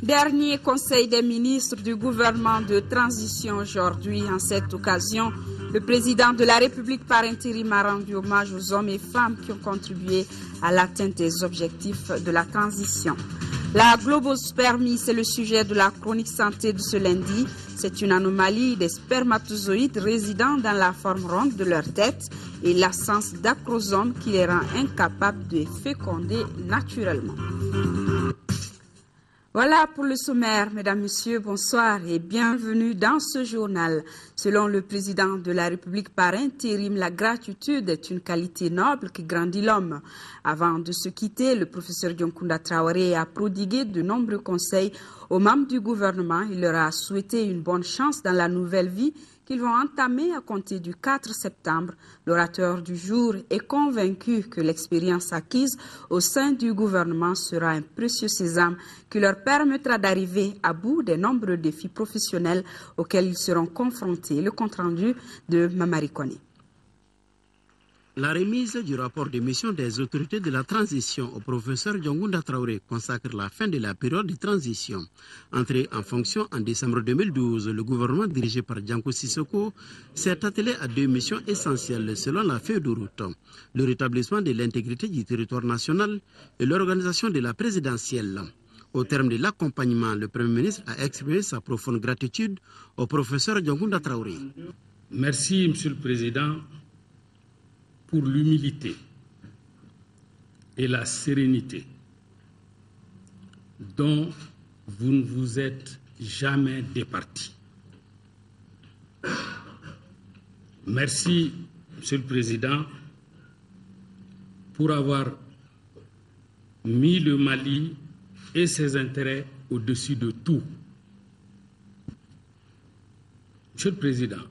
Dernier conseil des ministres du gouvernement de transition aujourd'hui. En cette occasion, le président de la République par intérim a rendu hommage aux hommes et femmes qui ont contribué à l'atteinte des objectifs de la transition. La globospermie, c'est le sujet de la chronique santé de ce lundi. C'est une anomalie des spermatozoïdes résidant dans la forme ronde de leur tête et l'absence d'acrosome qui les rend incapables de féconder naturellement. Voilà pour le sommaire. Mesdames, Messieurs, bonsoir et bienvenue dans ce journal. Selon le président de la République par intérim, la gratitude est une qualité noble qui grandit l'homme. Avant de se quitter, le professeur Dioncounda Traoré a prodigué de nombreux conseils aux membres du gouvernement. Il leur a souhaité une bonne chance dans la nouvelle vie qu'ils vont entamer à compter du 4 septembre. L'orateur du jour est convaincu que l'expérience acquise au sein du gouvernement sera un précieux sésame qui leur permettra d'arriver à bout des nombreux défis professionnels auxquels ils seront confrontés. Le compte-rendu de Mamari Kone. La remise du rapport de mission des autorités de la transition au professeur Dioncounda Traoré consacre la fin de la période de transition. Entré en fonction en décembre 2012, le gouvernement dirigé par Dianko Sissoko s'est attelé à deux missions essentielles selon la feuille de route. Le rétablissement de l'intégrité du territoire national et l'organisation de la présidentielle. Au terme de l'accompagnement, le Premier ministre a exprimé sa profonde gratitude au professeur Dioncounda Traoré. Merci, Monsieur le Président, pour l'humilité et la sérénité dont vous ne vous êtes jamais départis. Merci, Monsieur le Président, pour avoir mis le Mali et ses intérêts au-dessus de tout. Monsieur le Président,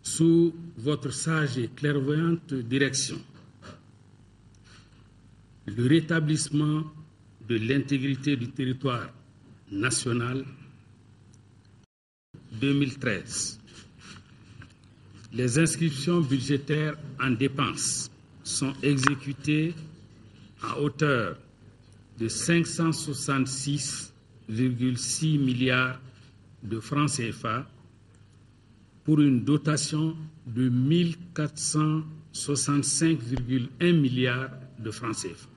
sous votre sage et clairvoyante direction, le rétablissement de l'intégrité du territoire national 2013. Les inscriptions budgétaires en dépenses sont exécutées à hauteur de 566,6 milliards de francs CFA pour une dotation de 1465,1 milliards de francs CFA.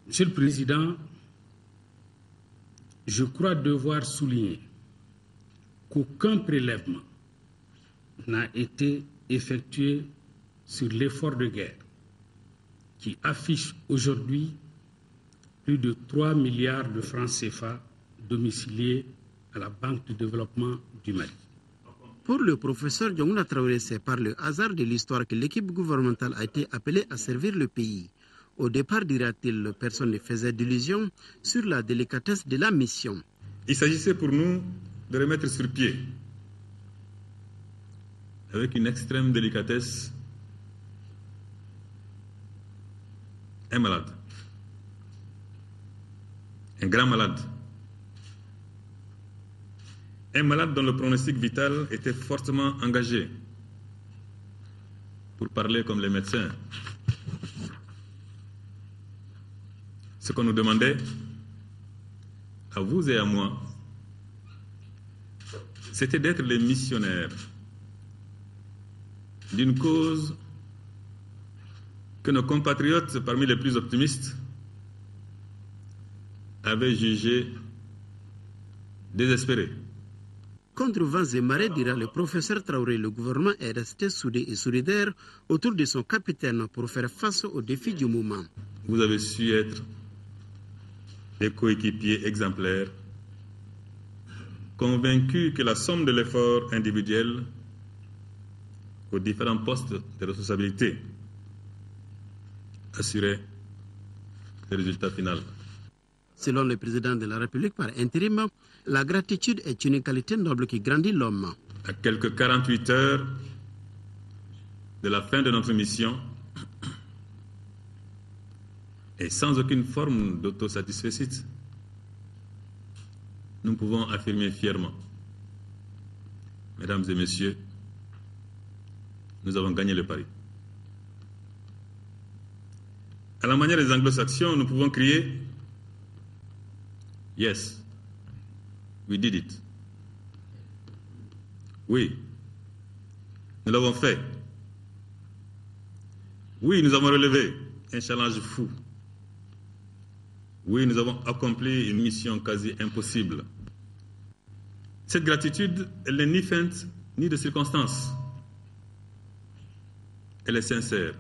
Monsieur le Président, je crois devoir souligner qu'aucun prélèvement n'a été effectué sur l'effort de guerre qui affiche aujourd'hui plus de 3 milliards de francs CFA domiciliés à la Banque de développement du Mali. Pour le professeur Dioncounda Traoré, c'est par le hasard de l'histoire que l'équipe gouvernementale a été appelée à servir le pays. Au départ, dira-t-il, personne ne faisait d'illusions sur la délicatesse de la mission. Il s'agissait pour nous de remettre sur pied, avec une extrême délicatesse, un malade, un grand malade. Un malade dont le pronostic vital était fortement engagé, pour parler comme les médecins. Ce qu'on nous demandait, à vous et à moi, c'était d'être les missionnaires d'une cause que nos compatriotes, parmi les plus optimistes, avaient jugée désespérée. Contre vents et marées, dira le professeur Traoré, le gouvernement est resté soudé et solidaire autour de son capitaine pour faire face aux défis du moment. Vous avez su être des coéquipiers exemplaires, convaincus que la somme de l'effort individuel aux différents postes de responsabilité assurait le résultat final. Selon le président de la République par intérim, la gratitude est une qualité noble qui grandit l'homme. À quelques 48 heures de la fin de notre mission, et sans aucune forme d'autosatisfecit, nous pouvons affirmer fièrement, mesdames et messieurs, nous avons gagné le pari. À la manière des anglo-saxons, nous pouvons crier « Yes, we did it ». Oui, nous l'avons fait. Oui, nous avons relevé un challenge fou. Oui, nous avons accompli une mission quasi impossible. Cette gratitude, elle n'est ni feinte, ni de circonstance. Elle est sincère.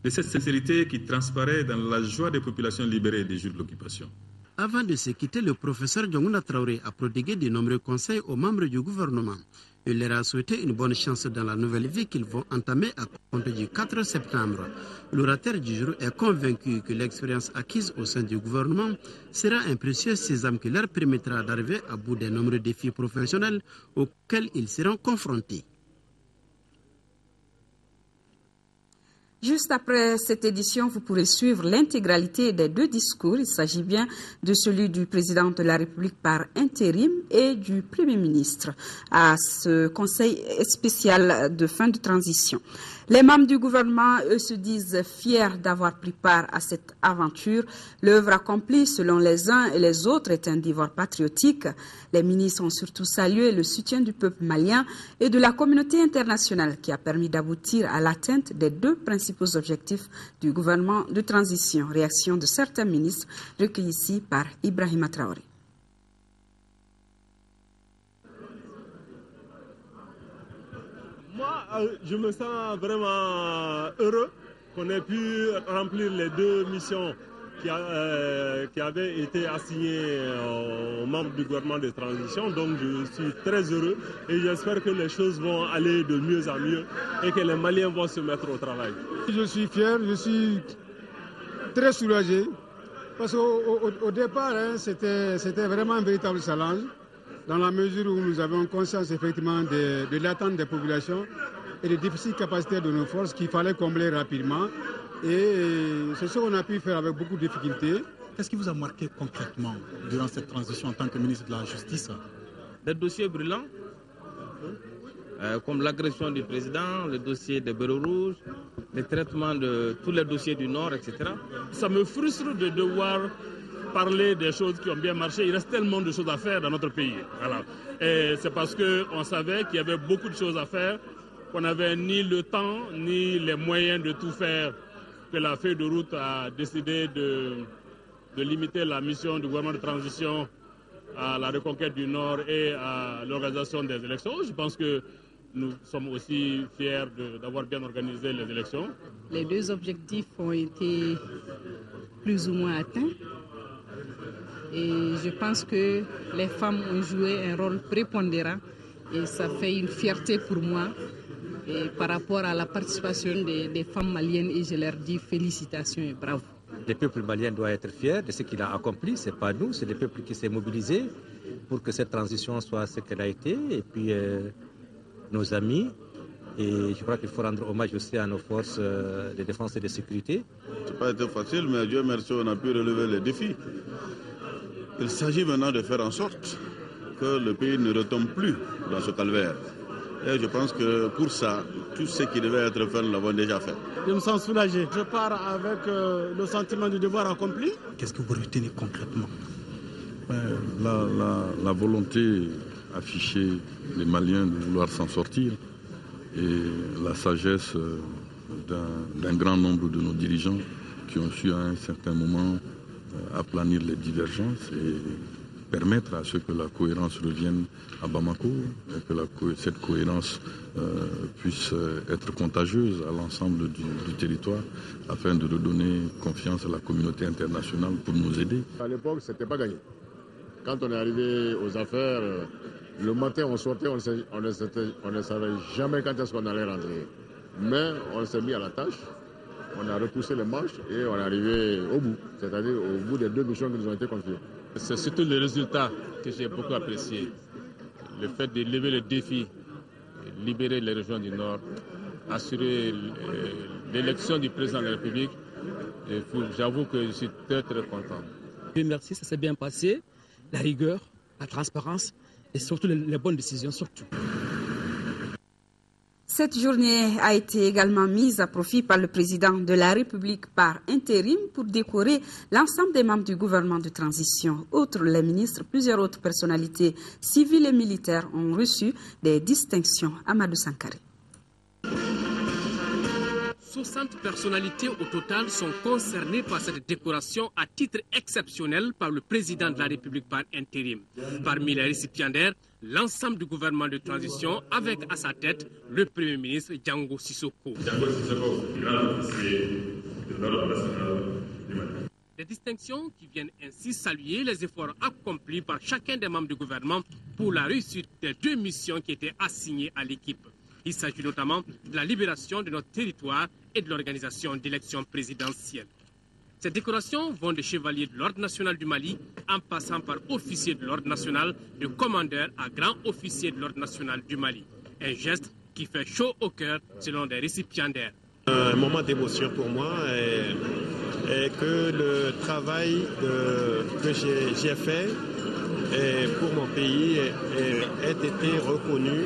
De cette sincérité qui transparaît dans la joie des populations libérées des jours de l'occupation. Avant de se quitter, le professeur Diongounda Traoré a prodigué de nombreux conseils aux membres du gouvernement. Il leur a souhaité une bonne chance dans la nouvelle vie qu'ils vont entamer à compter du 4 septembre. L'orateur du jour est convaincu que l'expérience acquise au sein du gouvernement sera un précieux sésame qui leur permettra d'arriver à bout des nombreux défis professionnels auxquels ils seront confrontés. Juste après cette édition, vous pourrez suivre l'intégralité des deux discours. Il s'agit bien de celui du président de la République par intérim et du Premier ministre à ce conseil spécial de fin de transition. Les membres du gouvernement, eux, se disent fiers d'avoir pris part à cette aventure. L'œuvre accomplie, selon les uns et les autres, est un devoir patriotique. Les ministres ont surtout salué le soutien du peuple malien et de la communauté internationale qui a permis d'aboutir à l'atteinte des deux principaux objectifs du gouvernement de transition. Réaction de certains ministres recueillis ici par Ibrahima Traoré. Moi, je me sens vraiment heureux qu'on ait pu remplir les deux missions qui avaient été assignées aux membres du gouvernement de transition. Donc je suis très heureux et j'espère que les choses vont aller de mieux en mieux et que les Maliens vont se mettre au travail. Je suis fier, je suis très soulagé parce qu'au départ, c'était vraiment un véritable challenge. Dans la mesure où nous avons conscience effectivement de l'attente des populations et des déficits capacitaires de nos forces qu'il fallait combler rapidement. Et c'est ce qu'on a pu faire avec beaucoup de difficultés. Qu'est-ce qui vous a marqué concrètement durant cette transition en tant que ministre de la Justice? Des dossiers brûlants, comme l'agression du président, le dossier des bureaux rouges, le traitement de tous les dossiers du Nord, etc. Ça me frustre de devoir parler des choses qui ont bien marché. Il reste tellement de choses à faire dans notre pays. Voilà. Et c'est parce qu'on savait qu'il y avait beaucoup de choses à faire, qu'on n'avait ni le temps, ni les moyens de tout faire, que la feuille de route a décidé de limiter la mission du gouvernement de transition à la reconquête du Nord et à l'organisation des élections. Je pense que nous sommes aussi fiers d'avoir bien organisé les élections. Les deux objectifs ont été plus ou moins atteints. Et je pense que les femmes ont joué un rôle prépondérant et ça fait une fierté pour moi et par rapport à la participation des femmes maliennes et je leur dis félicitations et bravo. Le peuple malien doit être fier de ce qu'il a accompli, ce n'est pas nous, c'est le peuple qui s'est mobilisé pour que cette transition soit ce qu'elle a été et puis nos amis. Et je crois qu'il faut rendre hommage aussi à nos forces de défense et de sécurité. Ce n'a pas été facile, mais Dieu merci, on a pu relever les défis. Il s'agit maintenant de faire en sorte que le pays ne retombe plus dans ce calvaire. Et je pense que pour ça, tout ce qui devait être fait, nous l'avons déjà fait. Je me sens soulagé. Je pars avec le sentiment du devoir accompli. Qu'est-ce que vous retenez concrètement? La volonté affichée des Maliens de vouloir s'en sortir et la sagesse d'un grand nombre de nos dirigeants qui ont su à un certain moment aplanir les divergences et permettre à ce que la cohérence revienne à Bamako et que cette cohérence puisse être contagieuse à l'ensemble du territoire afin de redonner confiance à la communauté internationale pour nous aider. À l'époque, ce n'était pas gagné. Quand on est arrivé aux affaires, le matin on sortait, on ne savait jamais quand est-ce qu'on allait rentrer. Mais on s'est mis à la tâche. On a repoussé les manches et on est arrivé au bout, c'est-à-dire au bout des deux missions qui nous ont été confiées. C'est surtout le résultat que j'ai beaucoup apprécié. Le fait de lever le défi, libérer les régions du Nord, assurer l'élection du président de la République. J'avoue que je suis très très content. Merci, ça s'est bien passé. La rigueur, la transparence et surtout les bonnes décisions, surtout. Cette journée a été également mise à profit par le président de la République par intérim pour décorer l'ensemble des membres du gouvernement de transition. Outre les ministres, plusieurs autres personnalités civiles et militaires ont reçu des distinctions. Amadou Sankare. 60 personnalités au total sont concernées par cette décoration à titre exceptionnel par le président de la République par intérim. Parmi les récipiendaires, l'ensemble du gouvernement de transition avec à sa tête le Premier ministre Django Sissoko. Des distinctions qui viennent ainsi saluer les efforts accomplis par chacun des membres du gouvernement pour la réussite des 2 missions qui étaient assignées à l'équipe. Il s'agit notamment de la libération de notre territoire et de l'organisation d'élections présidentielles. Ces décorations vont de chevaliers de l'Ordre national du Mali en passant par officier de l'Ordre national, de commandeur à grand officier de l'Ordre national du Mali. Un geste qui fait chaud au cœur selon des récipiendaires. Un moment d'émotion pour moi est que le travail que j'ai fait pour mon pays ait été reconnu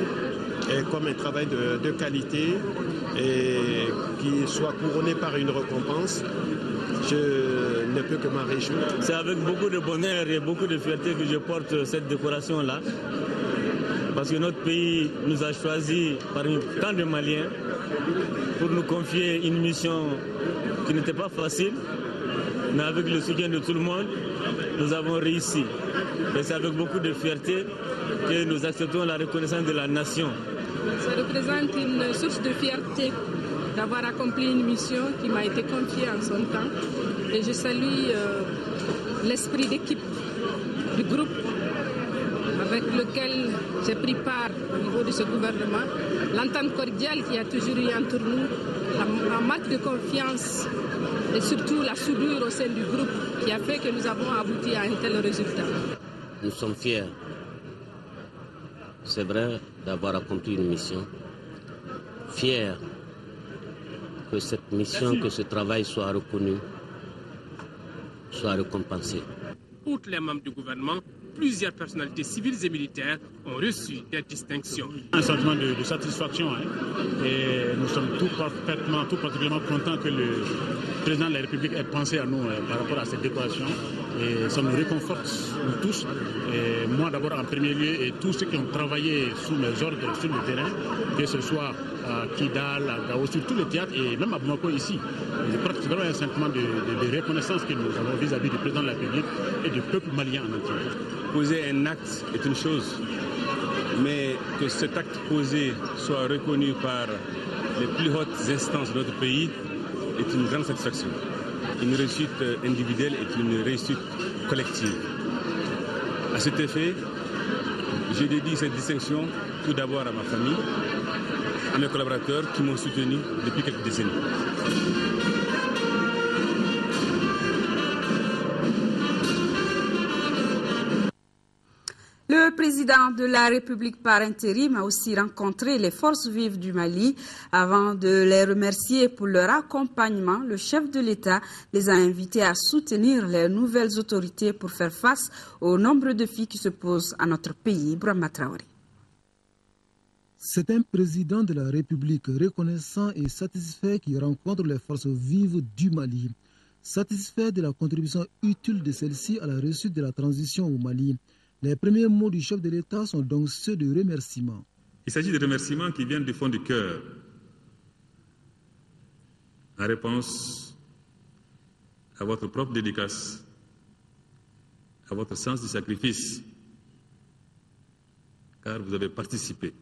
comme un travail de qualité et qui soit couronné par une récompense. Je ne peux que m'en réjouir. C'est avec beaucoup de bonheur et beaucoup de fierté que je porte cette décoration-là. Parce que notre pays nous a choisis parmi tant de Maliens pour nous confier une mission qui n'était pas facile. Mais avec le soutien de tout le monde, nous avons réussi. Et c'est avec beaucoup de fierté que nous acceptons la reconnaissance de la nation. Ça représente une source de fierté d'avoir accompli une mission qui m'a été confiée en son temps. Et je salue l'esprit d'équipe du groupe avec lequel j'ai pris part au niveau de ce gouvernement, l'entente cordiale qui a toujours eu entre nous, la marque de confiance et surtout la soudure au sein du groupe qui a fait que nous avons abouti à un tel résultat. Nous sommes fiers, c'est vrai, d'avoir accompli une mission. Fiers que cette mission, que ce travail soit reconnu, soit récompensé. Outre les membres du gouvernement, plusieurs personnalités civiles et militaires ont reçu des distinctions. Un sentiment de satisfaction, et nous sommes tout particulièrement contents que le président de la République ait pensé à nous par rapport à cette décoration. Et ça nous réconforte, nous tous, et moi d'abord en premier lieu, et tous ceux qui ont travaillé sous mes ordres sur le terrain, que ce soit à Kidal, à Gao, sur tous les théâtres, et même à Bamako ici. Je crois que c'est vraiment un sentiment de reconnaissance que nous avons vis-à-vis du président de la République et du peuple malien en entier. Poser un acte est une chose, mais que cet acte posé soit reconnu par les plus hautes instances de notre pays est une grande satisfaction. Une réussite individuelle est une réussite collective. À cet effet, je dédie cette distinction tout d'abord à ma famille, à mes collaborateurs qui m'ont soutenu depuis quelques décennies. Le président de la République par intérim a aussi rencontré les forces vives du Mali. Avant de les remercier pour leur accompagnement, le chef de l'État les a invités à soutenir les nouvelles autorités pour faire face au nombre de défis qui se posent à notre pays. Brahma Traoré. C'est un président de la République reconnaissant et satisfait qui rencontre les forces vives du Mali. Satisfait de la contribution utile de celle-ci à la réussite de la transition au Mali. Les premiers mots du chef de l'État sont donc ceux de remerciement. Il s'agit de remerciements qui viennent du fond du cœur, en réponse à votre propre dédicace, à votre sens du sacrifice, car vous avez participé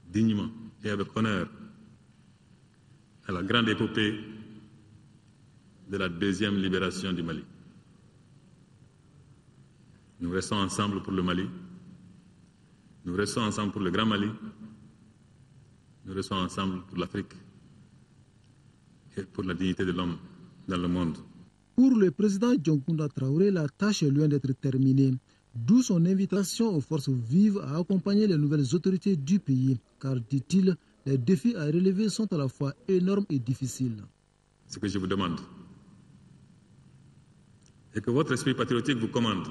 dignement et avec honneur à la grande épopée de la deuxième libération du Mali. Nous restons ensemble pour le Mali, nous restons ensemble pour le Grand Mali, nous restons ensemble pour l'Afrique et pour la dignité de l'homme dans le monde. Pour le président Djangounda Traoré, la tâche est loin d'être terminée, d'où son invitation aux forces vives à accompagner les nouvelles autorités du pays, car, dit-il, les défis à relever sont à la fois énormes et difficiles. Ce que je vous demande, et que votre esprit patriotique vous commande,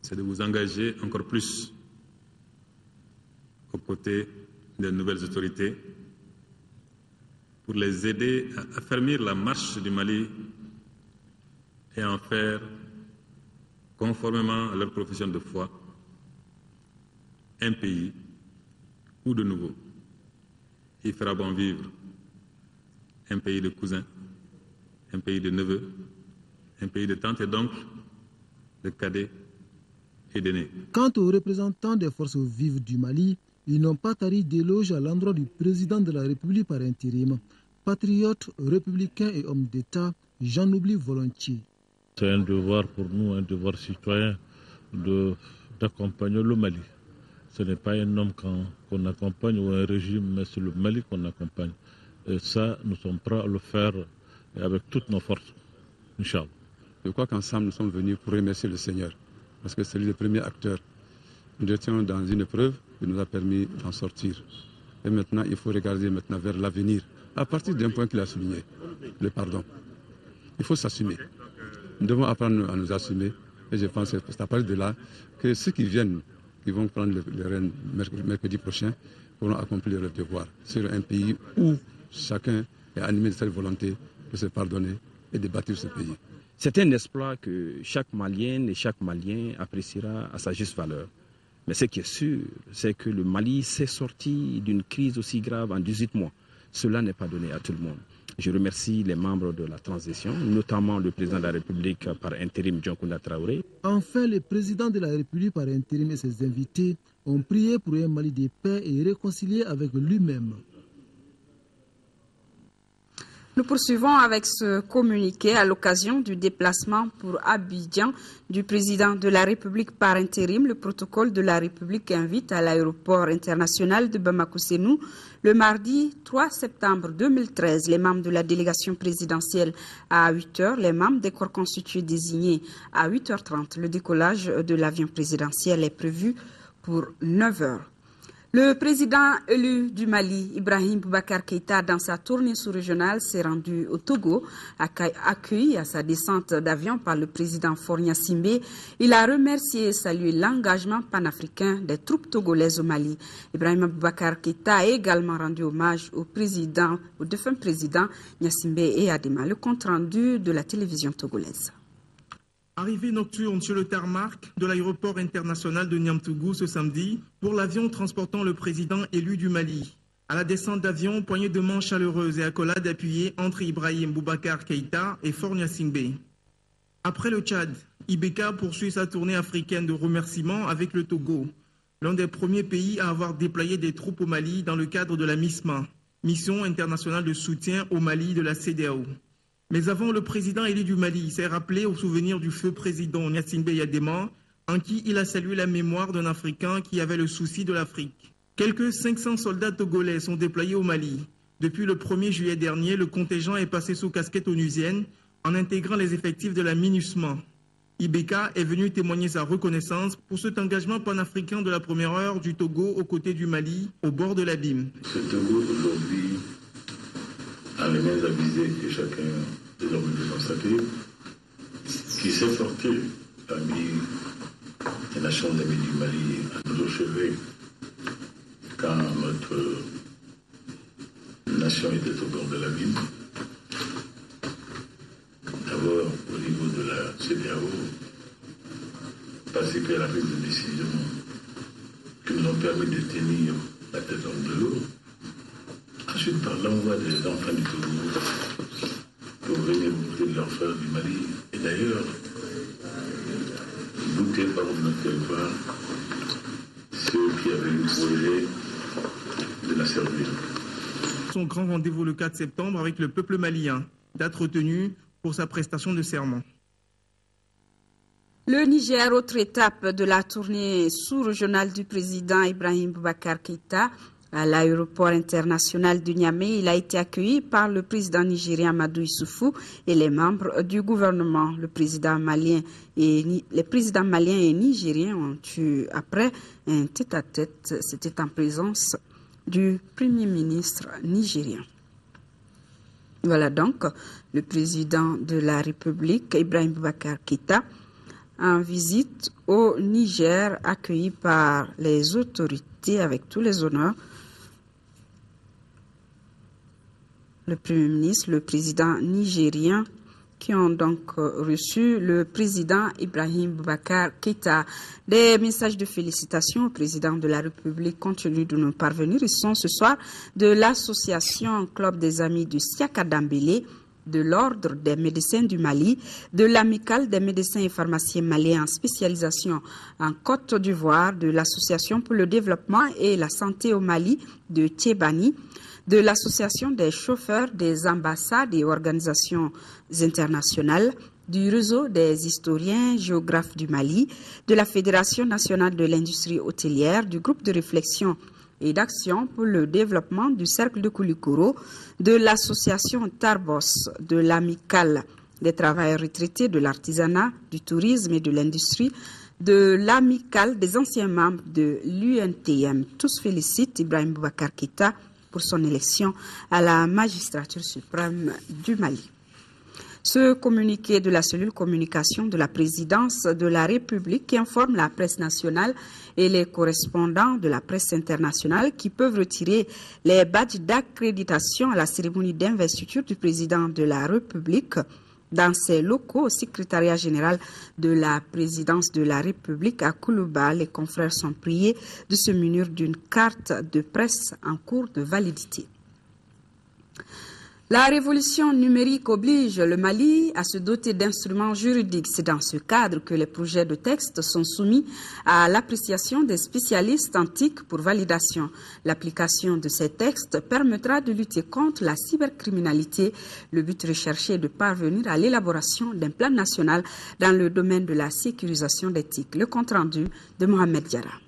c'est de vous engager encore plus aux côtés des nouvelles autorités pour les aider à affermir la marche du Mali et en faire, conformément à leur profession de foi, un pays où de nouveau il fera bon vivre, un pays de cousins, un pays de neveux, un pays de tantes et d'oncles, de cadets et d'aînés. Quant aux représentants des forces vives du Mali, ils n'ont pas tari d'éloges à l'endroit du président de la République par intérim. Patriote, républicain et homme d'État, j'en oublie volontiers. C'est un devoir pour nous, un devoir citoyen, d'accompagner le Mali. Ce n'est pas un homme qu'on accompagne ou un régime, mais c'est le Mali qu'on accompagne. Et ça, nous sommes prêts à le faire avec toutes nos forces, Inch'Allah. Je crois qu'ensemble, nous sommes venus pour remercier le Seigneur, parce que c'est lui le premier acteur. Nous étions dans une épreuve qui nous a permis d'en sortir. Et maintenant, il faut regarder maintenant vers l'avenir, à partir d'un point qu'il a souligné, le pardon. Il faut s'assumer. Nous devons apprendre à nous assumer. Et je pense que c'est à partir de là que ceux qui viennent, qui vont prendre le règne mercredi prochain, pourront accomplir leur devoir sur un pays où chacun est animé de cette volonté de se pardonner et de bâtir ce pays. C'est un exploit que chaque Malienne et chaque Malien appréciera à sa juste valeur. Mais ce qui est sûr, c'est que le Mali s'est sorti d'une crise aussi grave en 18 mois. Cela n'est pas donné à tout le monde. Je remercie les membres de la transition, notamment le président de la République par intérim, Diongounda Traoré. Enfin, le président de la République par intérim et ses invités ont prié pour un Mali de paix et réconcilié avec lui-même. Nous poursuivons avec ce communiqué à l'occasion du déplacement pour Abidjan du président de la République par intérim. Le protocole de la République invite à l'aéroport international de Bamako-Sénou le mardi 3 septembre 2013 les membres de la délégation présidentielle à 8h, les membres des corps constitués désignés à 8h30. Le décollage de l'avion présidentiel est prévu pour 9h. Le président élu du Mali, Ibrahim Boubacar Keïta, dans sa tournée sous-régionale, s'est rendu au Togo, accueilli à sa descente d'avion par le président Faure Gnassingbé. Il a remercié et salué l'engagement panafricain des troupes togolaises au Mali. Ibrahim Boubacar Keïta a également rendu hommage au défunt président Gnassingbé et Adema. Le compte rendu de la télévision togolaise. Arrivée nocturne sur le tarmac de l'aéroport international de Niamtougou ce samedi pour l'avion transportant le président élu du Mali. À la descente d'avion, poignée de main chaleureuse et accolade appuyée entre Ibrahim Boubacar Keïta et Faure Gnassingbé. Après le Tchad, Ibeka poursuit sa tournée africaine de remerciements avec le Togo, l'un des premiers pays à avoir déployé des troupes au Mali dans le cadre de la MISMA, mission internationale de soutien au Mali de la CEDEAO. Mais avant, le président élu du Mali s'est rappelé au souvenir du feu président Gnassingbé Adema, en qui il a salué la mémoire d'un Africain qui avait le souci de l'Afrique. Quelques 500 soldats togolais sont déployés au Mali. Depuis le 1er juillet dernier, le contingent est passé sous casquette onusienne en intégrant les effectifs de la MINUSMA. Ibeka est venu témoigner sa reconnaissance pour cet engagement panafricain de la première heure du Togo aux côtés du Mali, au bord de l'abîme. Ce Togo aujourd'hui a les mêmes avisés que chacun des hommes de consacrés, qui s'est sorti parmi les nations amies du Mali à nos chevet quand notre nation était au bord de l'abîme. D'abord au niveau de la CEDEAO, parce que la prise de décision qui nous ont permis de tenir la tête hors de l'eau. Ensuite, par l'envoi des enfants du Togo pour venir goûter de leurs frères du Mali. Et d'ailleurs, goûter par notre territoire ceux qui avaient eu le projet de la servir. Son grand rendez-vous le 4 septembre avec le peuple malien, date retenue pour sa prestation de serment. Le Niger, autre étape de la tournée sous-régionale du président Ibrahim Boubacar Keïta, à l'aéroport international de Niamey, il a été accueilli par le président nigérien Amadou Issoufou et les membres du gouvernement. Les présidents maliens et nigériens ont eu après un tête-à-tête. C'était en présence du premier ministre nigérien. Voilà donc le président de la République, Ibrahim Boubacar Keïta, en visite au Niger, accueilli par les autorités avec tous les honneurs. Le Premier ministre, le président nigérien, qui ont donc reçu le président Ibrahim Boubacar Keïta. Des messages de félicitations au président de la République continuent de nous parvenir. Ils sont ce soir de l'association Club des Amis du Siaka Dambélé, de l'Ordre des médecins du Mali, de l'Amicale des médecins et pharmaciens maliens en spécialisation en Côte d'Ivoire, de l'Association pour le développement et la santé au Mali de Thiébani, de l'Association des chauffeurs des ambassades et organisations internationales, du réseau des historiens géographes du Mali, de la Fédération nationale de l'industrie hôtelière, du groupe de réflexion et d'action pour le développement du cercle de Koulikoro, de l'association Tarbos, de l'Amicale des travailleurs retraités de l'artisanat, du tourisme et de l'industrie, de l'Amicale des anciens membres de l'UNTM. Tous félicitent Ibrahim Boubacar Keïta pour son élection à la magistrature suprême du Mali. Ce communiqué de la cellule communication de la présidence de la République qui informe la presse nationale et les correspondants de la presse internationale qui peuvent retirer les badges d'accréditation à la cérémonie d'investiture du président de la République dans ses locaux au secrétariat général de la présidence de la République à Koulouba. Les confrères sont priés de se munir d'une carte de presse en cours de validité. La révolution numérique oblige le Mali à se doter d'instruments juridiques. C'est dans ce cadre que les projets de texte sont soumis à l'appréciation des spécialistes en TIC pour validation. L'application de ces textes permettra de lutter contre la cybercriminalité. Le but recherché est de parvenir à l'élaboration d'un plan national dans le domaine de la sécurisation des TIC. Le compte-rendu de Mohamed Diarra.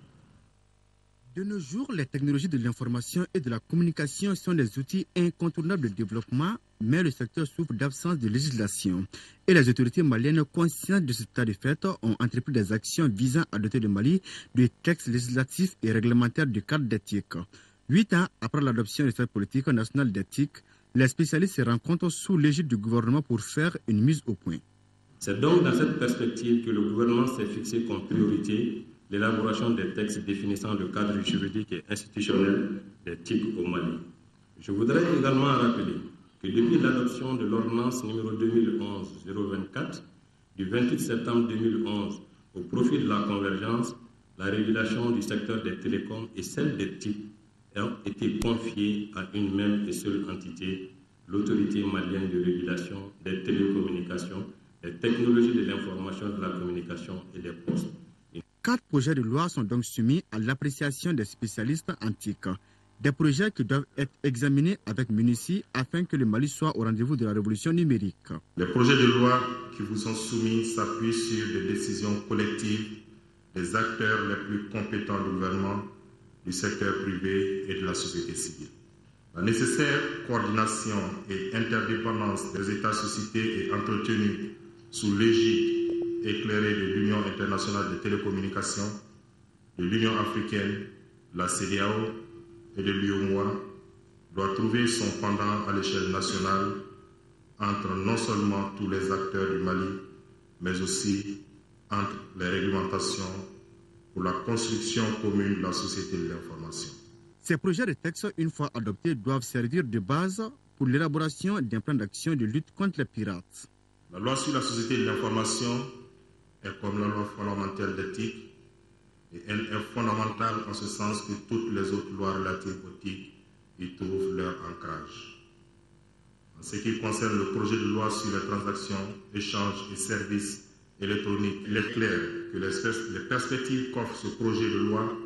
De nos jours, les technologies de l'information et de la communication sont des outils incontournables de développement, mais le secteur souffre d'absence de législation. Et les autorités maliennes, conscientes de ce état de fait, ont entrepris des actions visant à doter le Mali de textes législatifs et réglementaires du cadre d'éthique. 8 ans après l'adoption de cette politique nationale d'éthique, les spécialistes se rencontrent sous l'égide du gouvernement pour faire une mise au point. C'est donc dans cette perspective que le gouvernement s'est fixé comme priorité l'élaboration des textes définissant le cadre juridique et institutionnel des TIC au Mali. Je voudrais également rappeler que depuis l'adoption de l'ordonnance numéro 2011-024 du 28 septembre 2011 au profit de la convergence, la régulation du secteur des télécoms et celle des TIC ont été confiées à une même et seule entité, l'autorité malienne de régulation des télécommunications, des technologies de l'information, de la communication et des postes. 4 projets de loi sont donc soumis à l'appréciation des spécialistes en TIC. Des projets qui doivent être examinés avec minutie afin que le Mali soit au rendez-vous de la révolution numérique. Les projets de loi qui vous sont soumis s'appuient sur des décisions collectives des acteurs les plus compétents du gouvernement, du secteur privé et de la société civile. La nécessaire coordination et interdépendance des États-sociétés est entretenue sous l'égide éclairée de l'Union internationale des télécommunications, de l'Union africaine, de la CEDEAO et de l'UOMOA, doit trouver son pendant à l'échelle nationale entre non seulement tous les acteurs du Mali, mais aussi entre les réglementations pour la construction commune de la société de l'information. Ces projets de texte, une fois adoptés, doivent servir de base pour l'élaboration d'un plan d'action de lutte contre les pirates. La loi sur la société de l'information est comme la loi fondamentale d'éthique et elle est fondamentale en ce sens que toutes les autres lois relatives aux TIC y trouvent leur ancrage. En ce qui concerne le projet de loi sur les transactions, échanges et services électroniques, il est clair que les perspectives qu'offre ce projet de loi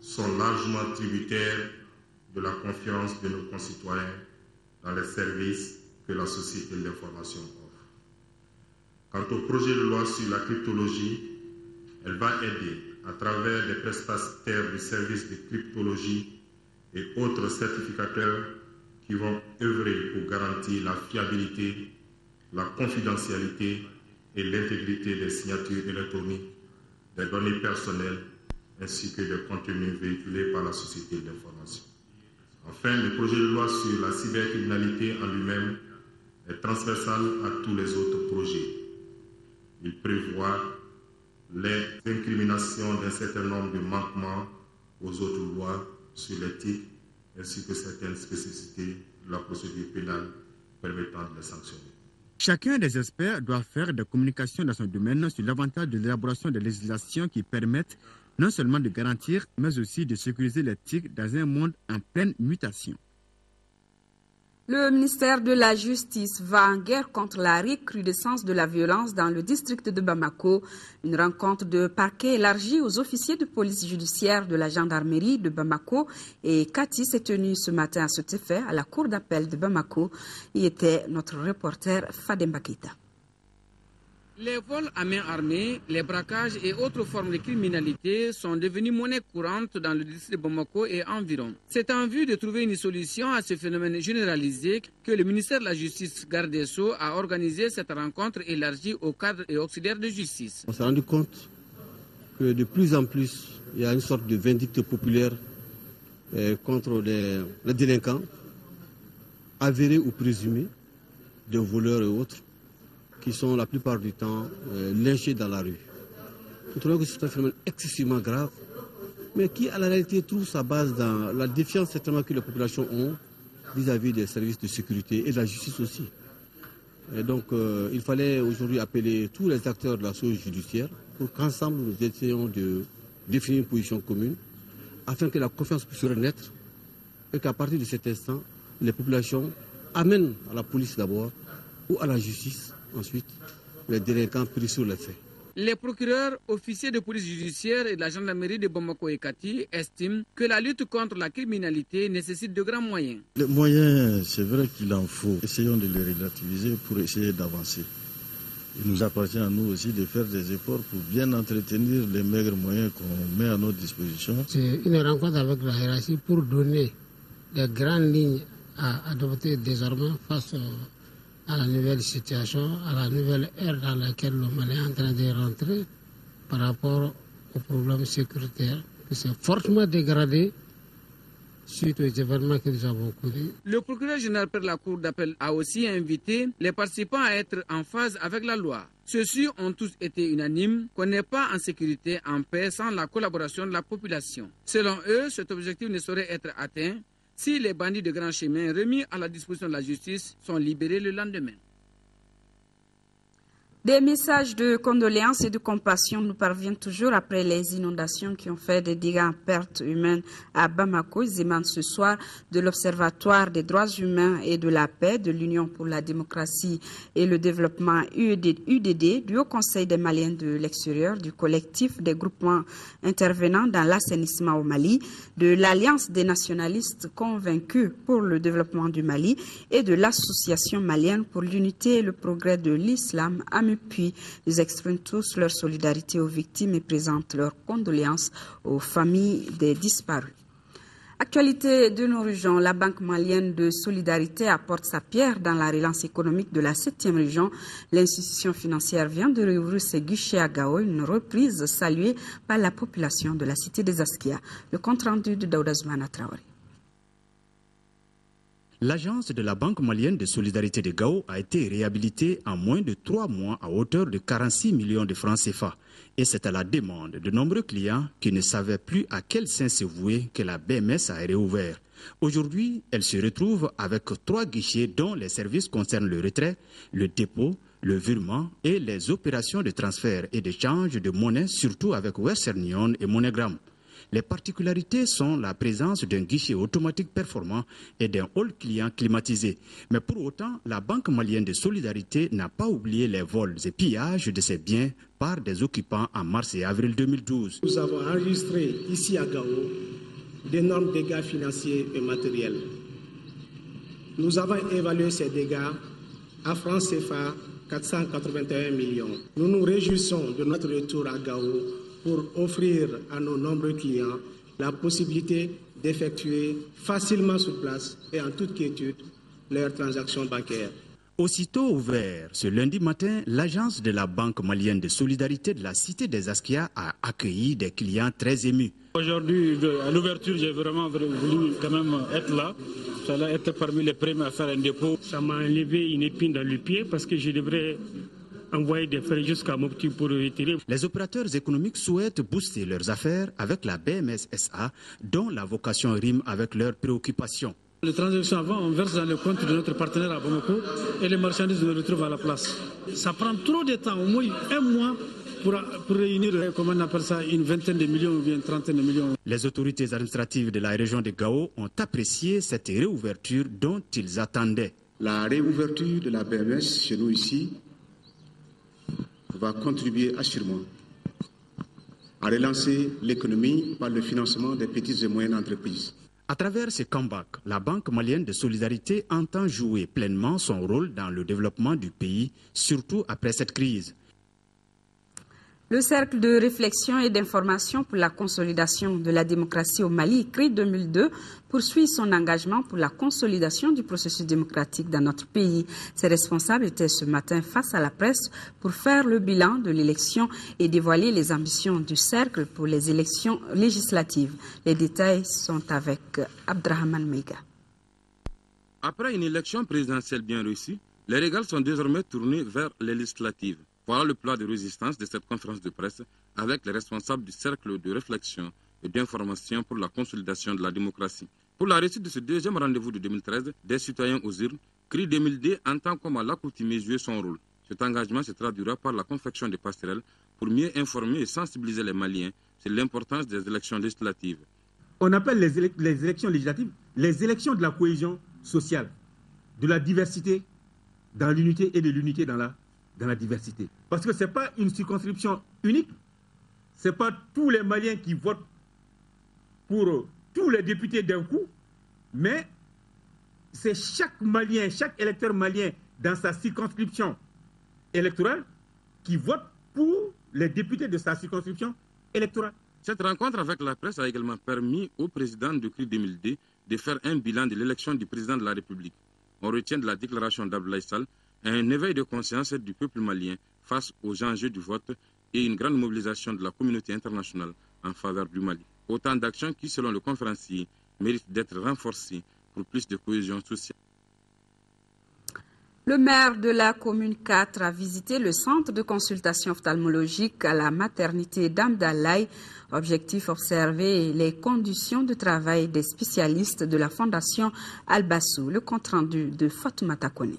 sont largement tributaires de la confiance de nos concitoyens dans les services que la société de l'information offre. Quant au projet de loi sur la cryptologie, elle va aider à travers des prestataires du service de cryptologie et autres certificateurs qui vont œuvrer pour garantir la fiabilité, la confidentialité et l'intégrité des signatures électroniques, des données personnelles ainsi que des contenus véhiculés par la société de l'information. Enfin, le projet de loi sur la cybercriminalité en lui-même est transversal à tous les autres projets. Il prévoit les incriminations d'un certain nombre de manquements aux autres lois sur l'éthique ainsi que certaines spécificités de la procédure pénale permettant de les sanctionner. Chacun des experts doit faire des communications dans son domaine sur l'avantage de l'élaboration de législations qui permettent non seulement de garantir, mais aussi de sécuriser l'éthique dans un monde en pleine mutation. Le ministère de la Justice va en guerre contre la recrudescence de la violence dans le district de Bamako. Une rencontre de parquet élargie aux officiers de police judiciaire de la gendarmerie de Bamako et Kati s'est tenue ce matin à cet effet à la cour d'appel de Bamako. Y était notre reporter Fadem Bakita. Les vols à main armée, les braquages et autres formes de criminalité sont devenus monnaie courante dans le district de Bamako et environ. C'est en vue de trouver une solution à ce phénomène généralisé que le ministère de la Justice Garde des Sceaux a organisé cette rencontre élargie aux cadres et auxiliaires de justice. On s'est rendu compte que de plus en plus, il y a une sorte de vindicte populaire contre les délinquants, avérés ou présumés, de voleurs et autres, qui sont la plupart du temps lynchés dans la rue. Nous trouvons que c'est un phénomène excessivement grave, mais qui à la réalité trouve sa base dans la défiance certainement que les populations ont vis-à-vis des services de sécurité et de la justice aussi. Et donc il fallait aujourd'hui appeler tous les acteurs de la chose judiciaire pour qu'ensemble nous essayions de définir une position commune afin que la confiance puisse renaître et qu'à partir de cet instant, les populations amènent à la police d'abord ou à la justice ensuite les délinquants pris sur les faits. Les procureurs, officiers de police judiciaire et de la gendarmerie de Bamako et Kati estiment que la lutte contre la criminalité nécessite de grands moyens. Les moyens, c'est vrai qu'il en faut. Essayons de les relativiser pour essayer d'avancer. Il nous appartient à nous aussi de faire des efforts pour bien entretenir les maigres moyens qu'on met à notre disposition. C'est une rencontre avec la hiérarchie pour donner des grandes lignes à adopter désormais face à la nouvelle situation, à la nouvelle ère dans laquelle le Mali est en train de rentrer par rapport aux problèmes sécuritaires qui sont fortement dégradés suite aux événements que nous avons connus. Le procureur général de la Cour d'appel a aussi invité les participants à être en phase avec la loi. Ceux-ci ont tous été unanimes qu'on n'est pas en sécurité, en paix, sans la collaboration de la population. Selon eux, cet objectif ne saurait être atteint si les bandits de grand chemin remis à la disposition de la justice sont libérés le lendemain. Des messages de condoléances et de compassion nous parviennent toujours après les inondations qui ont fait des dégâts en pertes humaines à Bamako. Ils émanent ce soir de l'Observatoire des droits humains et de la paix de l'Union pour la démocratie et le développement UDD, du Haut Conseil des Maliens de l'extérieur, du collectif des groupements intervenant dans l'assainissement au Mali, de l'Alliance des nationalistes convaincus pour le développement du Mali et de l'Association malienne pour l'unité et le progrès de l'islam. Puis, ils expriment tous leur solidarité aux victimes et présentent leurs condoléances aux familles des disparus. Actualité de nos régions, la Banque malienne de solidarité apporte sa pierre dans la relance économique de la 7e région. L'institution financière vient de réouvrir ses guichets à Gao, une reprise saluée par la population de la cité des Askia. Le compte rendu de Daouda Zoumana Traoré. L'agence de la Banque malienne de solidarité de Gao a été réhabilitée en moins de 3 mois à hauteur de 46 millions de francs CFA. Et c'est à la demande de nombreux clients qui ne savaient plus à quel saint se vouer que la BMS a réouvert. Aujourd'hui, elle se retrouve avec 3 guichets dont les services concernent le retrait, le dépôt, le virement et les opérations de transfert et d'échange de monnaie, surtout avec Western Union et MoneyGram. Les particularités sont la présence d'un guichet automatique performant et d'un hall client climatisé. Mais pour autant, la Banque malienne de solidarité n'a pas oublié les vols et pillages de ses biens par des occupants en mars et avril 2012. Nous avons enregistré ici à Gao d'énormes dégâts financiers et matériels. Nous avons évalué ces dégâts à francs CFA 481 millions. Nous nous réjouissons de notre retour à Gao pour offrir à nos nombreux clients la possibilité d'effectuer facilement sur place et en toute quiétude leurs transactions bancaires. Aussitôt ouvert, ce lundi matin, l'agence de la Banque malienne de solidarité de la cité des Askia a accueilli des clients très émus. Aujourd'hui, à l'ouverture, j'ai vraiment voulu quand même être là. Ça allait être parmi les premiers à faire un dépôt. Ça m'a enlevé une épine dans le pied parce que je devrais envoyer des frères jusqu'à Mopti pour retirer. Les opérateurs économiques souhaitent booster leurs affaires avec la BMS SA, dont la vocation rime avec leurs préoccupations. Les transactions avant, on verse dans le compte de notre partenaire à Bamako et les marchandises nous retrouvent à la place. Ça prend trop de temps, au moins un mois, pour réunir, comment on appelle ça, une vingtaine de millions ou bien une trentaine de millions. Les autorités administratives de la région de Gao ont apprécié cette réouverture dont ils attendaient. La réouverture de la BMS chez nous ici va contribuer assurément à relancer l'économie par le financement des petites et moyennes entreprises. À travers ces comebacks, la Banque malienne de solidarité entend jouer pleinement son rôle dans le développement du pays, surtout après cette crise. Le cercle de réflexion et d'information pour la consolidation de la démocratie au Mali, CRI 2002, poursuit son engagement pour la consolidation du processus démocratique dans notre pays. Ses responsables étaient ce matin face à la presse pour faire le bilan de l'élection et dévoiler les ambitions du cercle pour les élections législatives. Les détails sont avec Abdrahman Mega. Après une élection présidentielle bien réussie, les regards sont désormais tournés vers les législatives. Voilà le plat de résistance de cette conférence de presse avec les responsables du cercle de réflexion et d'information pour la consolidation de la démocratie. Pour la réussite de ce deuxième rendez-vous de 2013 des citoyens aux urnes, CRI 2002 entend comme à l'accoutumée jouer son rôle. Cet engagement se traduira par la confection de passerelles pour mieux informer et sensibiliser les Maliens sur l'importance des élections législatives. On appelle les élections législatives les élections de la cohésion sociale, de la diversité dans l'unité et de l'unité dans la diversité. Parce que ce n'est pas une circonscription unique, ce n'est pas tous les Maliens qui votent pour tous les députés d'un coup, mais c'est chaque Malien, chaque électeur malien dans sa circonscription électorale qui vote pour les députés de sa circonscription électorale. Cette rencontre avec la presse a également permis au président du CRI 2002 de faire un bilan de l'élection du président de la République. On retient de la déclaration d'Abdoulaye Sall un éveil de conscience du peuple malien face aux enjeux du vote et une grande mobilisation de la communauté internationale en faveur du Mali. Autant d'actions qui, selon le conférencier, méritent d'être renforcées pour plus de cohésion sociale. Le maire de la commune 4 a visité le centre de consultation ophtalmologique à la maternité d'Amdalaï. Objectif, observer les conditions de travail des spécialistes de la fondation Al-Bassou. Le compte-rendu de Fatoumata Kone.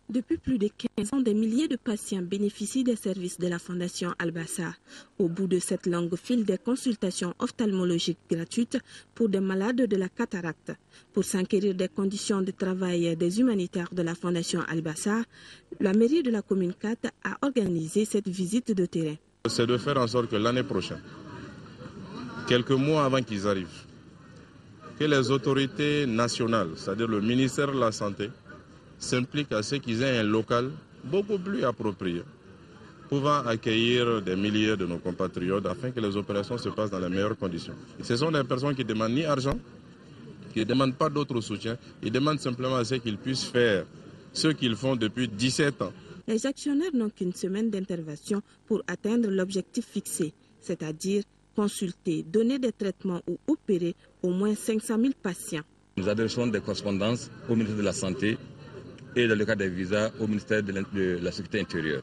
Depuis plus de 15 ans, des milliers de patients bénéficient des services de la Fondation Al-Bassa. Au bout de cette longue file des consultations ophtalmologiques gratuites pour des malades de la cataracte. Pour s'enquérir des conditions de travail des humanitaires de la Fondation Al-Bassa, la mairie de la commune 4 a organisé cette visite de terrain. C'est de faire en sorte que l'année prochaine, quelques mois avant qu'ils arrivent, que les autorités nationales, c'est-à-dire le ministère de la Santé, s'implique à ce qu'ils aient un local beaucoup plus approprié, pouvant accueillir des milliers de nos compatriotes afin que les opérations se passent dans les meilleures conditions. Ce sont des personnes qui ne demandent ni argent, qui ne demandent pas d'autres soutiens, ils demandent simplement à ce qu'ils puissent faire ce qu'ils font depuis 17 ans. Les actionnaires n'ont qu'une semaine d'intervention pour atteindre l'objectif fixé, c'est-à-dire consulter, donner des traitements ou opérer au moins 500 000 patients. Nous adressons des correspondances au ministère de la Santé et dans le cas des visas au ministère de la Sécurité intérieure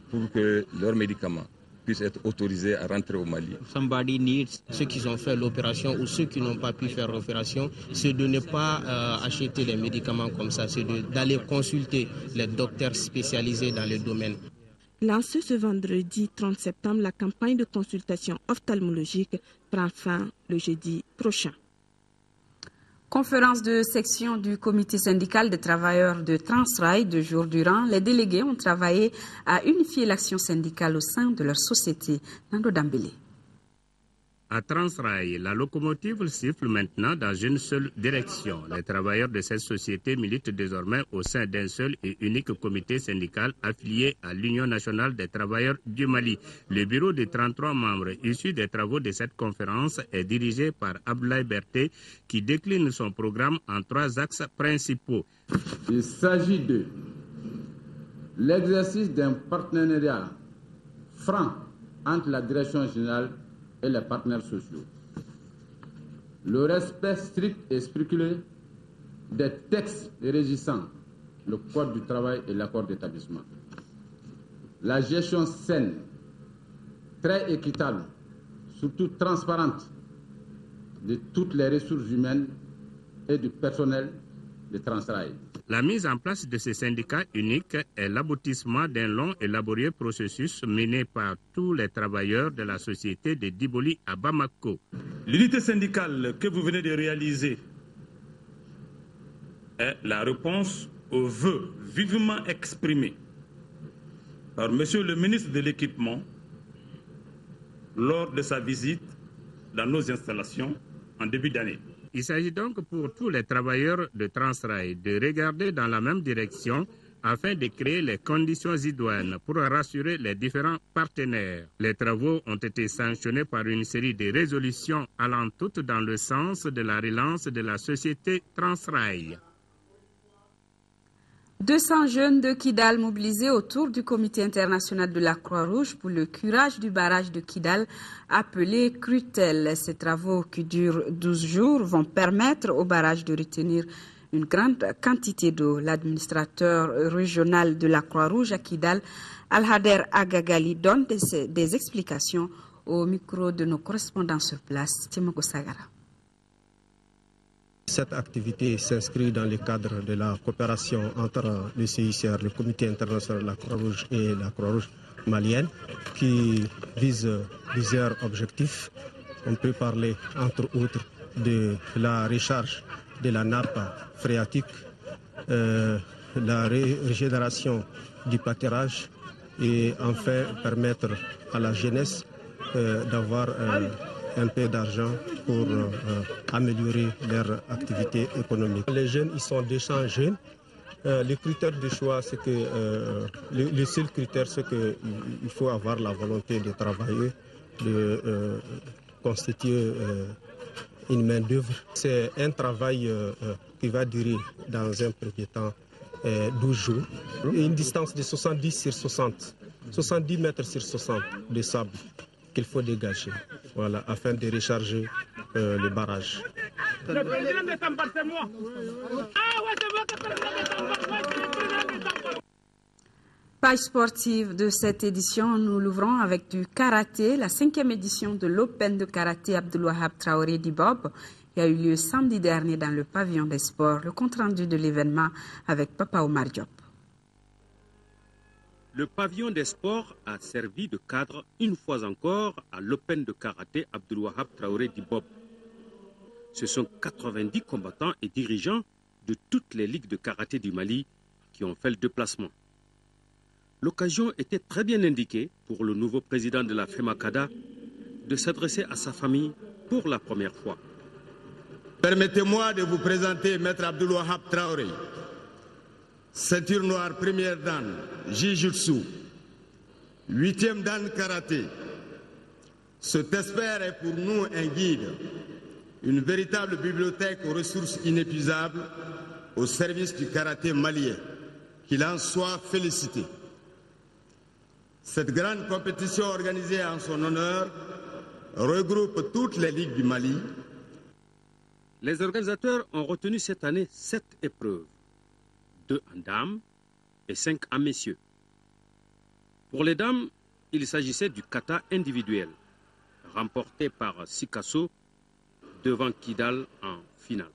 pour que leurs médicaments puissent être autorisés à rentrer au Mali. Somebody needs, ceux qui ont fait l'opération ou ceux qui n'ont pas pu faire l'opération, c'est de ne pas acheter les médicaments comme ça, c'est d'aller consulter les docteurs spécialisés dans le domaine. Lancée ce vendredi 30 septembre, la campagne de consultation ophtalmologique prend fin le jeudi prochain. Conférence de section du comité syndical des travailleurs de Transrail 2 jours durant. Les délégués ont travaillé à unifier l'action syndicale au sein de leur société. Nando Dambélé. À Transrail, la locomotive siffle maintenant dans une seule direction. Les travailleurs de cette société militent désormais au sein d'un seul et unique comité syndical affilié à l'Union nationale des travailleurs du Mali. Le bureau de 33 membres issus des travaux de cette conférence est dirigé par Abdoulaye Berté qui décline son programme en 3 axes principaux. Il s'agit de l'exercice d'un partenariat franc entre la direction générale et les partenaires sociaux. Le respect strict et scrupuleux des textes régissant le Code du travail et l'accord d'établissement. la gestion saine, très équitable, surtout transparente de toutes les ressources humaines et du personnel de Transrail. La mise en place de ce syndicat unique est l'aboutissement d'un long et laborieux processus mené par tous les travailleurs de la société de Diboli à Bamako. L'unité syndicale que vous venez de réaliser est la réponse aux vœux vivement exprimés par Monsieur le ministre de l'Équipement lors de sa visite dans nos installations en début d'année. Il s'agit donc pour tous les travailleurs de Transrail de regarder dans la même direction afin de créer les conditions idoines pour rassurer les différents partenaires. Les travaux ont été sanctionnés par une série de résolutions allant toutes dans le sens de la relance de la société Transrail. 200 jeunes de Kidal mobilisés autour du comité international de la Croix-Rouge pour le curage du barrage de Kidal appelé Crutel. Ces travaux qui durent 12 jours vont permettre au barrage de retenir une grande quantité d'eau. L'administrateur régional de la Croix-Rouge à Kidal, Alhader Agagali, donne des explications au micro de nos correspondants sur place. Timoko Sagara. Cette activité s'inscrit dans le cadre de la coopération entre le CICR, le Comité international de la Croix-Rouge et la Croix-Rouge malienne, qui vise plusieurs objectifs. On peut parler, entre autres, de la recharge de la nappe phréatique, la régénération du pâturage et enfin permettre à la jeunesse d'avoir un peu d'argent pour améliorer leur activité économique. Les jeunes, ils sont déjà jeunes. Le critère de choix, c'est que le seul critère, c'est qu'il faut avoir la volonté de travailler, de constituer une main-d'œuvre. C'est un travail qui va durer dans un premier temps 12 jours. Une distance de 70 sur 60, 70 mètres sur 60 de sable qu'il faut dégager, voilà, afin de recharger le barrage. Page sportive de cette édition, nous l'ouvrons avec du karaté, la 5e édition de l'Open de karaté Abdulwahab Traoré d'Ibob, qui a eu lieu samedi dernier dans le pavillon des sports. Le compte-rendu de l'événement avec Papa Omar Diop. Le pavillon des sports a servi de cadre une fois encore à l'Open de karaté Abdulwahab Traoré d'Ibob. Ce sont 90 combattants et dirigeants de toutes les ligues de karaté du Mali qui ont fait le déplacement. L'occasion était très bien indiquée pour le nouveau président de la FEMACADA de s'adresser à sa famille pour la première fois. Permettez-moi de vous présenter Maître Abdulwahab Traoré, ceinture noire première dan Jiu-Jitsu, 8e dan karaté. Cet expert est pour nous un guide, une véritable bibliothèque aux ressources inépuisables au service du karaté malien. Qu'il en soit félicité. Cette grande compétition organisée en son honneur regroupe toutes les ligues du Mali. Les organisateurs ont retenu cette année 7 épreuves, 2 en dames et 5 en messieurs. Pour les dames, il s'agissait du kata individuel, remporté par Sikasso devant Kidal en finale.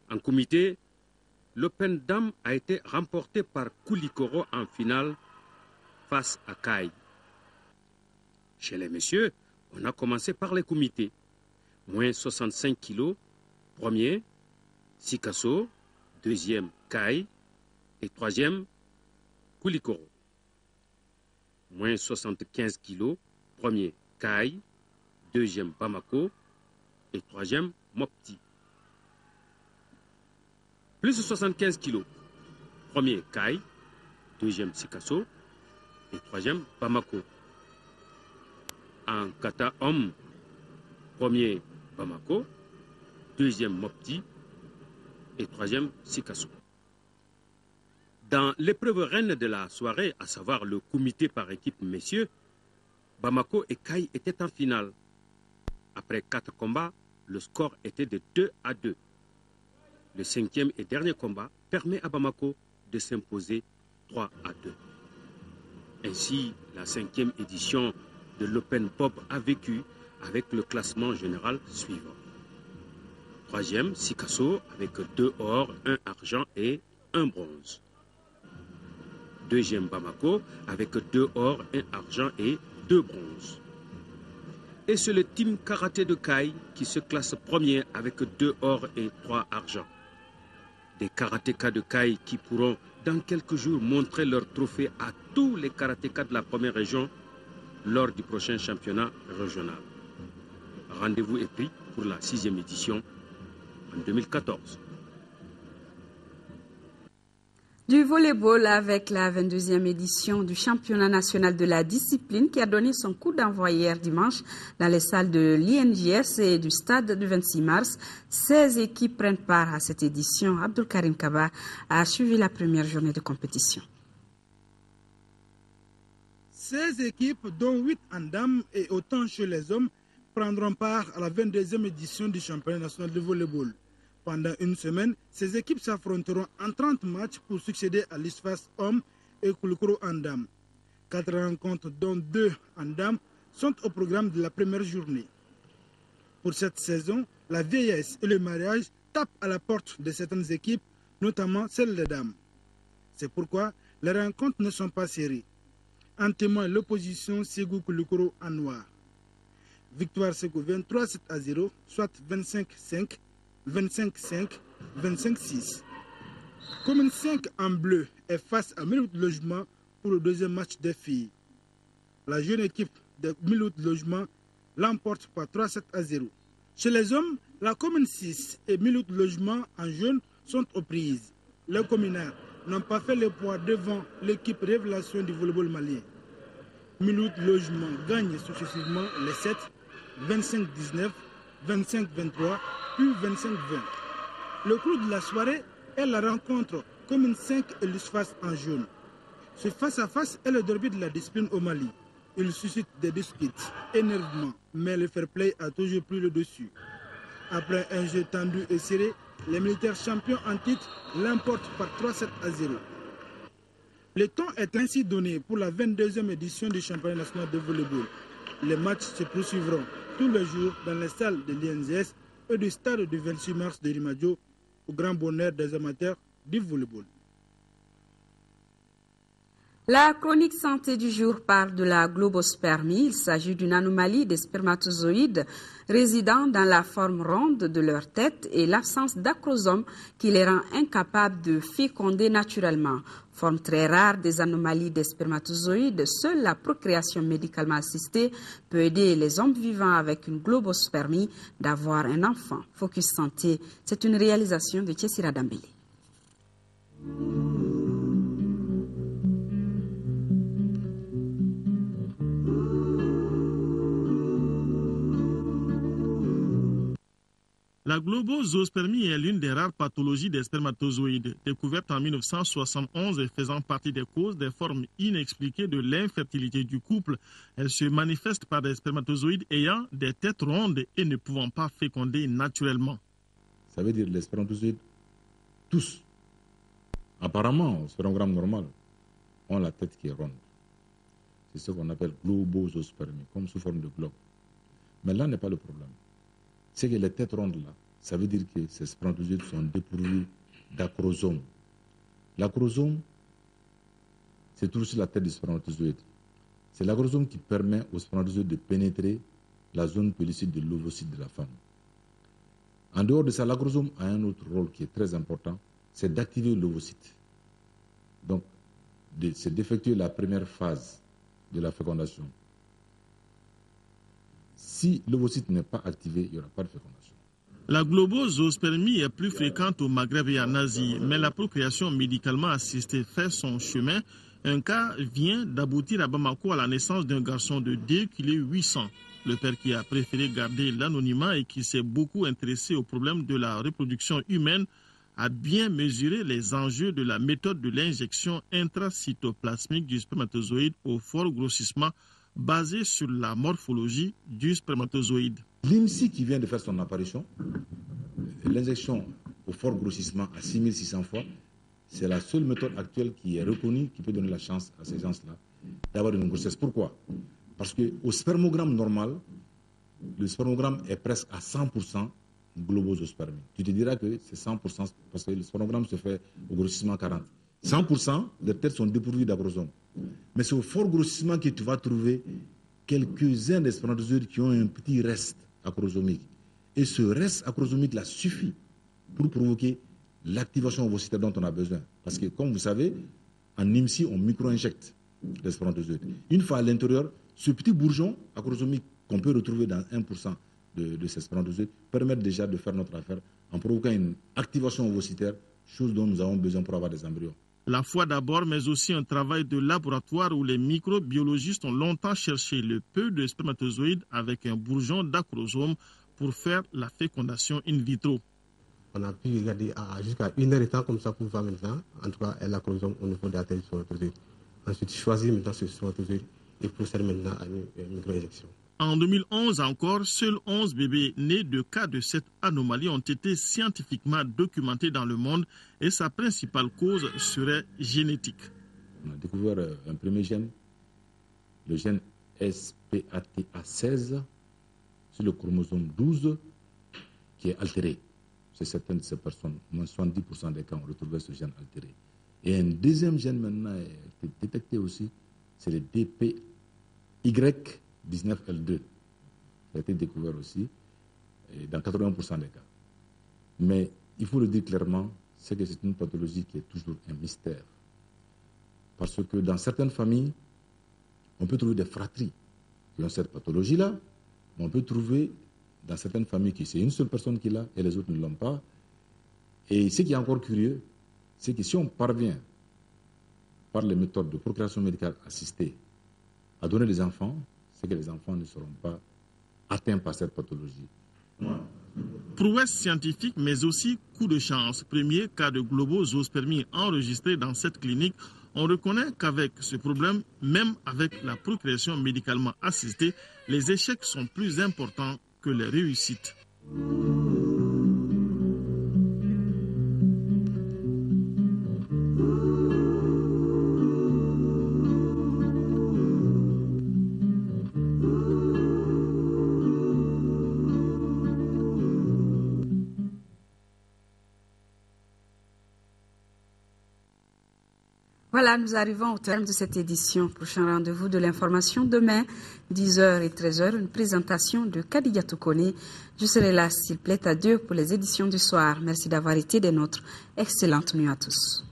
En comité, l'Open Dame a été remporté par Koulikoro en finale face à Kai. Chez les messieurs, on a commencé par les comités. Moins 65 kilos, premier, Sikasso, deuxième, Kai, et troisième, Koulikoro. Moins 75 kilos, premier, Kai, deuxième, Bamako, et troisième, Mopti. Plus 75 kilos, premier, Kai, deuxième, Sikasso, et troisième, Bamako. En kata homme, premier, Bamako, deuxième, Mopti, et troisième, Sikasso. Dans l'épreuve reine de la soirée, à savoir le comité par équipe messieurs, Bamako et Kai étaient en finale. Après 4 combats, le score était de 2-2. Le 5e et dernier combat permet à Bamako de s'imposer 3-2. Ainsi, la 5e édition de l'Open Pop a vécu avec le classement général suivant. 3e, Sikasso avec 2 or, 1 argent et 1 bronze. 2e, Bamako avec 2 or, 1 argent et 2 bronzes. Et c'est le team karaté de Kai qui se classe premier avec 2 or et 3 argent. Des karatékas de Kai qui pourront dans quelques jours montrer leur trophée à tous les karatékas de la première région lors du prochain championnat régional. Rendez-vous est pris pour la 6e édition en 2014. Du volleyball avec la 22e édition du championnat national de la discipline qui a donné son coup d'envoi hier dimanche dans les salles de l'INJS et du stade du 26 mars. 16 équipes prennent part à cette édition. Abdul Karim Kaba a suivi la première journée de compétition. 16 équipes, dont 8 en dames et autant chez les hommes, prendront part à la 22e édition du championnat national de volleyball. Pendant une semaine, ces équipes s'affronteront en 30 matchs pour succéder à l'ISFAS hommes et Koulikoro en dames. 4 rencontres, dont 2 en dames, sont au programme de la première journée. Pour cette saison, la vieillesse et le mariage tapent à la porte de certaines équipes, notamment celles des dames. C'est pourquoi les rencontres ne sont pas serrées. En témoigne l'opposition Ségou Koulikoro en noir. Victoire Ségou 23-7-0, soit 25-5. 25-5, 25-6. Commune 5 en bleu est face à Milout Logement pour le deuxième match des filles. La jeune équipe de Milout Logement l'emporte par 3-7-0. Chez les hommes, la commune 6 et Milout Logement en jaune sont aux prises. Les communards n'ont pas fait le poids devant l'équipe révélation du volleyball malien. Milout Logement gagne successivement les 7, 25-19, 25-23, puis 25-20. Le clou de la soirée est la rencontre commune 5 et l'USFAS en jaune. Ce face-à-face est le derby de la discipline au Mali. Il suscite des disputes, énervement, mais le fair play a toujours pris le dessus. Après un jeu tendu et serré, les militaires champions en titre l'emportent par 3-7-0. Le temps est ainsi donné pour la 22e édition du championnat national de volleyball. Les matchs se poursuivront tous les jours dans les salles de l'INZS et du stade du 26 mars de Rimadio, au grand bonheur des amateurs du volleyball. La chronique santé du jour parle de la globospermie. Il s'agit d'une anomalie des spermatozoïdes résidant dans la forme ronde de leur tête et l'absence d'acrosome qui les rend incapables de féconder naturellement. Forme très rare des anomalies des spermatozoïdes, seule la procréation médicalement assistée peut aider les hommes vivant avec une globospermie d'avoir un enfant. Focus Santé, c'est une réalisation de Tchessira Dambélé. La globozoospermie est l'une des rares pathologies des spermatozoïdes, découverte en 1971 et faisant partie des causes des formes inexpliquées de l'infertilité du couple. Elle se manifeste par des spermatozoïdes ayant des têtes rondes et ne pouvant pas féconder naturellement. Ça veut dire les spermatozoïdes, tous, apparemment, au spermogramme normal, ont la tête qui est ronde. C'est ce qu'on appelle globozoospermie, comme sous forme de globe. Mais là n'est pas le problème. C'est que les têtes rondes là, ça veut dire que ces spermatozoïdes sont dépourvus d'acrosome. L'acrosome, c'est toujours sur la tête du spermatozoïde. C'est l'acrosome qui permet au spermatozoïde de pénétrer la zone pellucide de l'ovocyte de la femme. En dehors de ça, l'acrosome a un autre rôle qui est très important, c'est d'activer l'ovocyte. Donc, c'est d'effectuer la première phase de la fécondation. Si l'ovocyte n'est pas activé, il n'y aura pas de fécondation. La globozoospermie est plus fréquente au Maghreb et en Asie, mais la procréation médicalement assistée fait son chemin. Un cas vient d'aboutir à Bamako à la naissance d'un garçon de 2,8 kg. Le père qui a préféré garder l'anonymat et qui s'est beaucoup intéressé au problème de la reproduction humaine a bien mesuré les enjeux de la méthode de l'injection intracytoplasmique du spermatozoïde au fort grossissement basé sur la morphologie du spermatozoïde. L'IMSI qui vient de faire son apparition, l'injection au fort grossissement à 6600 fois, c'est la seule méthode actuelle qui est reconnue, qui peut donner la chance à ces gens-là d'avoir une grossesse. Pourquoi? Parce qu'au spermogramme normal, le spermogramme est presque à 100% globosospermie. Tu te diras que c'est 100% parce que le spermogramme se fait au grossissement 40. 100% des têtes sont dépourvues d'acrosomes. Mais c'est au fort grossissement que tu vas trouver quelques-uns des spermatozoïdes qui ont un petit reste acrosomique. Et ce reste acrosomique-là suffit pour provoquer l'activation ovocitaire dont on a besoin. Parce que, comme vous savez, en IMSI, on micro-injecte les spermatozoïdes. Une fois à l'intérieur, ce petit bourgeon acrosomique qu'on peut retrouver dans 1% de ces spermatozoïdes permet déjà de faire notre affaire en provoquant une activation ovocitaire, chose dont nous avons besoin pour avoir des embryons. La foi d'abord, mais aussi un travail de laboratoire où les microbiologistes ont longtemps cherché le peu de spermatozoïdes avec un bourgeon d'acrosome pour faire la fécondation in vitro. On a pu regarder jusqu'à 1 heure de temps comme ça pour voir maintenant, en tout cas, l'acrosome au niveau de la tête du spermatozoïde. Ensuite, choisir maintenant ce spermatozoïde et procéder maintenant à une micro-injection. En 2011 encore, seuls 11 bébés nés de cas de cette anomalie ont été scientifiquement documentés dans le monde et sa principale cause serait génétique. On a découvert un premier gène, le gène SPATA16, sur le chromosome 12, qui est altéré. Chez certaines de ces personnes, au moins 70% des cas, on retrouvait ce gène altéré. Et un deuxième gène maintenant est détecté aussi, c'est le DPY19L2. Ça a été découvert aussi dans 80% des cas. Mais il faut le dire clairement, c'est que c'est une pathologie qui est toujours un mystère. Parce que dans certaines familles, on peut trouver des fratries qui ont cette pathologie-là, mais on peut trouver dans certaines familles que c'est une seule personne qui l'a et les autres ne l'ont pas. Et ce qui est encore curieux, c'est que si on parvient, par les méthodes de procréation médicale assistée, à donner des enfants, c'est que les enfants ne seront pas atteints par cette pathologie. Prouesse scientifique, mais aussi coup de chance. Premier cas de globosospermie enregistré dans cette clinique. On reconnaît qu'avec ce problème, même avec la procréation médicalement assistée, les échecs sont plus importants que les réussites. Voilà, nous arrivons au terme de cette édition. Prochain rendez-vous de l'information demain, 10h et 13h, une présentation de Kadidia Tokone. Je serai là, s'il plaît à Dieu, pour les éditions du soir. Merci d'avoir été des nôtres. Excellente nuit à tous.